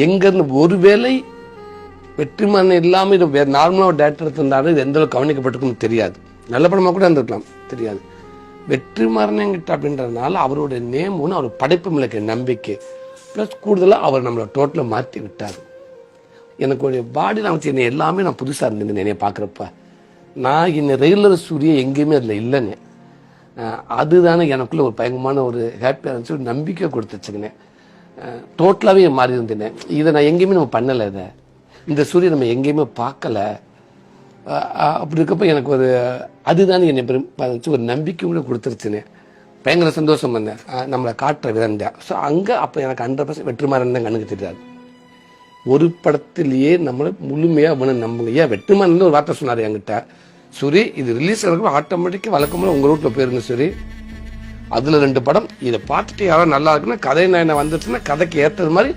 எங்கேருந்து ஒருவேளை வெற்றிமாறன் இல்லாமல் இது வேறு நார்மலாக ஒரு டேரக்டர் இருந்தாலும் இது எந்த அளவுக்கு கவனிக்கப்பட்டிருக்குன்னு தெரியாது. நல்ல படமாக கூட இருந்திருக்கலாம், தெரியாது. வெற்றிமாறன்கிட்ட அப்படின்றதுனால அவருடைய நேம் ஒன்று, அவர் படைப்பு மிளக்க நம்பிக்கை ப்ளஸ் கூடுதலாக அவர் நம்மளை டோட்டலாக மாற்றி விட்டார். எனக்கு ஒரு பாடியில் அமைச்சு என்னை எல்லாமே நான் புதுசாக இருந்தேன் என்னைய பார்க்குறப்ப. நான் என்னை ரெகுலர் சூரிய எங்கேயுமே அதில் இல்லைன்னு. அதுதானே எனக்குள்ள ஒரு பயங்கரமான ஒரு ஹாப்பியாக இருந்துச்சு, ஒரு நம்பிக்கை கொடுத்துச்சுங்கண்ணே. டோட்டலாகவே மாறி இருந்தேன். இதை நான் எங்கேயுமே நம்ம பண்ணலை, இதை இந்த சூரியன் நம்ம எங்கேயுமே பார்க்கலை. அப்படி இருக்கப்போ எனக்கு ஒரு அதுதானே என்னை வச்சு ஒரு நம்பிக்கை கூட கொடுத்துருச்சுன்னு பயங்கர சந்தோஷம் வந்தேன். நம்மளை காட்டுற விதம் தான். ஸோ அங்கே அப்போ எனக்கு 100% வெற்றிமாறன் தான் கண்ணுக்கு தெரியாது. ஒரு படத்திலேயே நம்மளை முழுமையாக அவனை நம்புங்க. ஏன் வெற்றிமாறன் ஒரு வார்த்தை சொன்னார் என்கிட்ட, சூரி இது ரிலீஸ் ஆகிறப்ப ஆட்டோமேட்டிக்காக வழக்கமாக உங்கள் ரூட்டில் போயிருங்க சூரி, அதில் 2 படம் இதை பார்த்துட்டு யாராவது நல்லா இருக்குன்னா கதை நான் வந்துச்சுன்னா கதைக்கு ஏற்றது மாதிரி